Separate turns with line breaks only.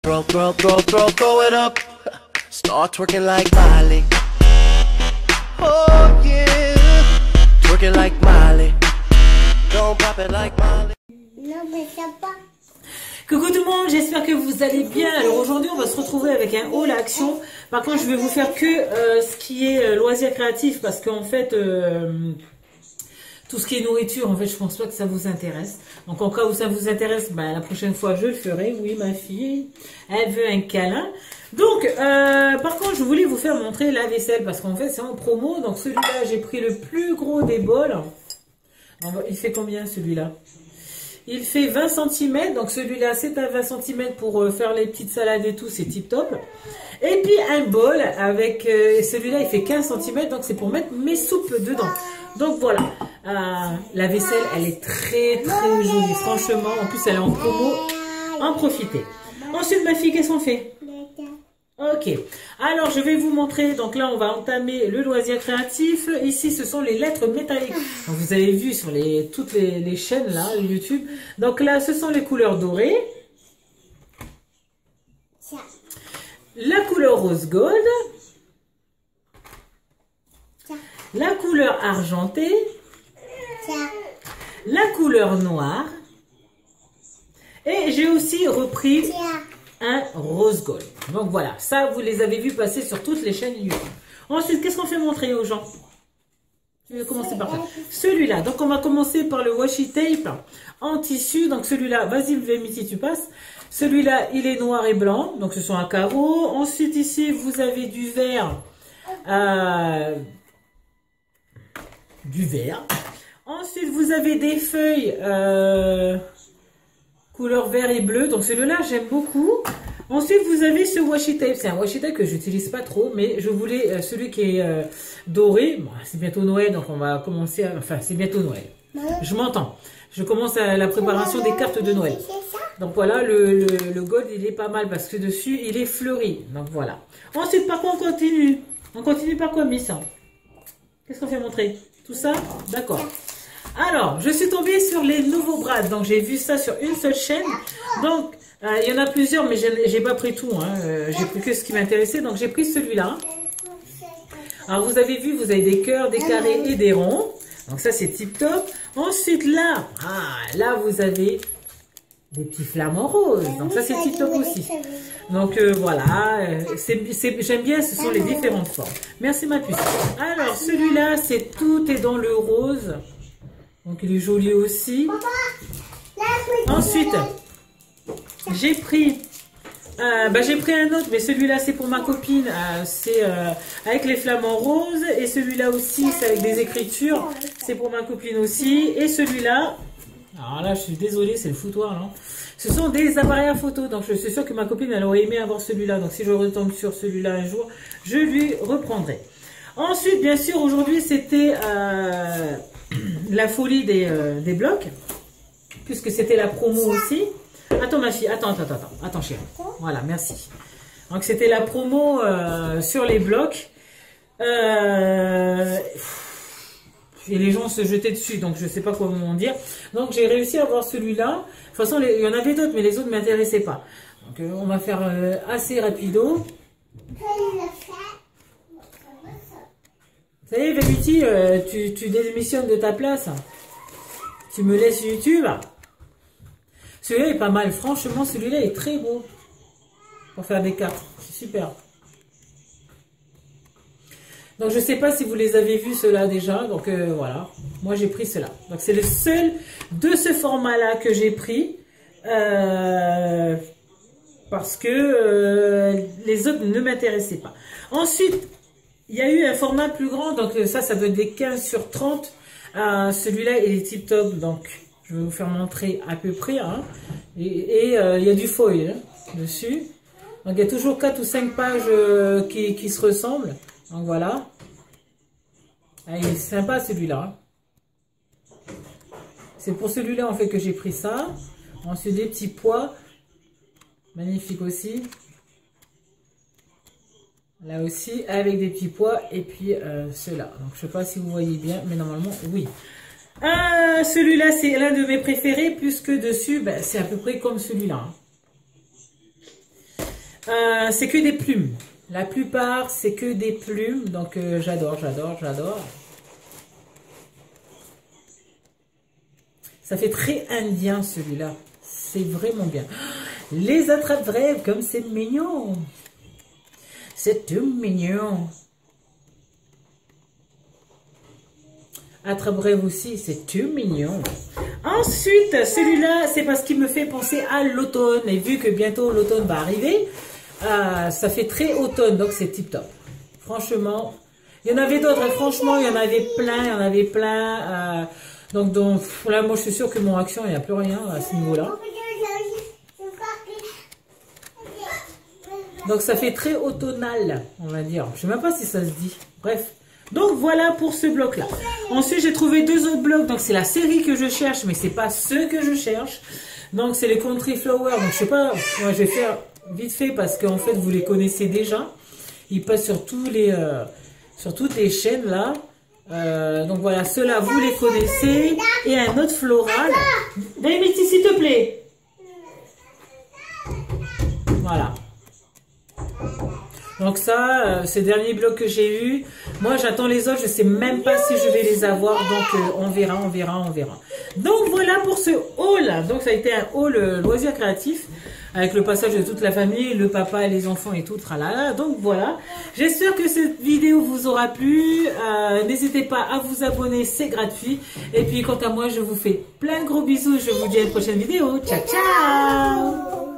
Throw it up. Start twerking like Miley. Oh yeah. Twerking like Miley. Don't pop it like Miley.
Non, mais ça pas.
Coucou tout le monde, j'espère que vous allez bien. Alors aujourd'hui on va se retrouver avec un haul action. Par contre je vais vous faire que ce qui est loisirs créatifs, parce qu'en fait tout ce qui est nourriture, en fait je pense pas que ça vous intéresse. Donc en cas où ça vous intéresse, bah, la prochaine fois je le ferai. Oui, ma fille, elle veut un câlin. Donc par contre je voulais vous faire montrer la vaisselle, parce qu'en fait c'est en promo. Donc celui-là j'ai pris le plus gros des bols. Il fait combien celui-là? Il fait 20 cm, donc celui-là c'est à 20 cm pour faire les petites salades et tout, c'est tip top. Et puis un bol avec, celui-là il fait 15 cm, donc c'est pour mettre mes soupes dedans. Donc voilà, la vaisselle elle est très très jolie, franchement, en plus elle est en promo, en profitez. Ensuite ma fille, qu'est-ce qu'on fait? Ok, alors je vais vous montrer, donc là on va entamer le loisir créatif. Ici ce sont les lettres métalliques, donc, vous avez vu sur toutes les chaînes là, YouTube. Donc là ce sont les couleurs dorées, la couleur rose gold, la couleur argentée, la couleur noire, et j'ai aussi repris un rose gold. Donc voilà, ça vous les avez vus passer sur toutes les chaînes YouTube. Ensuite, qu'est-ce qu'on fait montrer aux gens? Je vais commencer par là. Celui-là, donc on va commencer par le washi tape en tissu. Donc celui-là, vas-y Vémiti, tu passes. Celui-là, il est noir et blanc, donc ce sont un carreau. Ensuite ici, vous avez du vert. Ensuite, vous avez des feuilles couleur vert et bleu. Donc celui-là, j'aime beaucoup. Ensuite, vous avez ce washi tape. C'est un washi tape que j'utilise pas trop, mais je voulais celui qui est doré. Bon, c'est bientôt Noël, donc on va commencer enfin, c'est bientôt Noël. Je m'entends. Je commence à la préparation des cartes de Noël. Donc voilà, le gold, il est pas mal parce que dessus, il est fleuri. Donc voilà. Ensuite, par quoi on continue? On continue par quoi, Miss? Qu'est-ce qu'on fait montrer? Tout ça? D'accord. Alors, je suis tombée sur les nouveaux bras. Donc, j'ai vu ça sur une seule chaîne. Donc, il y en a plusieurs, mais j'ai pas pris tout. Hein. J'ai pris que ce qui m'intéressait. Donc, j'ai pris celui-là. Alors, vous avez vu, vous avez des cœurs, des carrés et des ronds. Donc, ça, c'est tip top. Ensuite, là, là, vous avez des petits flamants roses. Donc, ça, c'est tip top aussi. Donc, voilà. J'aime bien, ce sont les différentes formes. Merci, ma puce. Alors, celui-là, tout est dans le rose. Donc il est joli aussi. Ensuite, j'ai pris un autre, mais celui-là c'est pour ma copine. C'est avec les flamants roses. Et celui-là aussi, c'est avec des écritures. C'est pour ma copine aussi. Et celui-là, alors là je suis désolée, c'est le foutoir là. Ce sont des appareils à photo. Donc je suis sûre que ma copine elle aurait aimé avoir celui-là. Donc si je retombe sur celui-là un jour, je lui reprendrai. Ensuite, bien sûr, aujourd'hui c'était la folie des blocs, puisque c'était la promo aussi. Attends ma fille, attends chérie. Voilà, merci. Donc c'était la promo sur les blocs. Et les gens se jetaient dessus, donc je sais pas comment dire. Donc j'ai réussi à avoir celui-là. De toute façon, il y en avait d'autres, mais les autres ne m'intéressaient pas. Donc on va faire assez rapido. Ça y est, Vémiti, tu démissionnes de ta place. Tu me laisses YouTube. Celui-là est pas mal. Franchement, celui-là est très beau. Pour faire des cartes. C'est super. Donc, je sais pas si vous les avez vus, ceux-là, déjà. Donc, voilà. Moi, j'ai pris ceux-là. Donc, c'est le seul de ce format-là que j'ai pris. Parce que les autres ne m'intéressaient pas. Ensuite, il y a eu un format plus grand, donc ça doit être des 15 sur 30. Celui-là, il est tip top, donc je vais vous faire montrer à peu près. Hein. Et il y a du foil dessus. Donc il y a toujours 4 ou 5 pages qui se ressemblent. Donc voilà. Il est sympa celui-là. C'est pour celui-là en fait que j'ai pris ça. Ensuite des petits pois. Magnifique aussi. Là aussi, avec des petits pois. Et puis, ceux-là. Donc, je ne sais pas si vous voyez bien, mais normalement, oui. Celui-là, c'est l'un de mes préférés, puisque dessus, ben, c'est à peu près comme celui-là. c'est que des plumes. La plupart, c'est que des plumes. Donc, j'adore, j'adore, j'adore. Ça fait très indien, celui-là. C'est vraiment bien. Les attrape-rêves, comme c'est mignon. C'est tout mignon. Attrape-rêve aussi, c'est tout mignon. Ensuite, celui-là, c'est parce qu'il me fait penser à l'automne. Et vu que bientôt l'automne va arriver, ça fait très automne, donc c'est tip top. Franchement, il y en avait d'autres, hein, franchement, il y en avait plein, donc là, moi je suis sûre que mon action, il n'y a plus rien à ce niveau-là. Donc ça fait très automnal, on va dire. Je ne sais même pas si ça se dit. Bref. Donc voilà pour ce bloc-là. Ensuite, j'ai trouvé deux autres blocs. Donc c'est la série que je cherche, mais c'est pas ceux que je cherche. Donc c'est les Country Flower. Donc je sais pas, moi je vais faire vite fait parce qu'en fait vous les connaissez déjà. Ils passent sur toutes les chaînes là. Donc voilà, ceux-là vous les connaissez. Et un autre floral. David, s'il te plaît. Voilà. Donc ça, ces derniers blocs que j'ai eu, moi j'attends les autres, je sais même pas si je vais les avoir, donc on verra. Donc voilà pour ce haul. Donc ça a été un haul loisir créatif avec le passage de toute la famille, le papa et les enfants et tout, tralala. Donc voilà, j'espère que cette vidéo vous aura plu. N'hésitez pas à vous abonner, c'est gratuit. Et puis quant à moi, je vous fais plein de gros bisous, je vous dis à une prochaine vidéo. Ciao, ciao.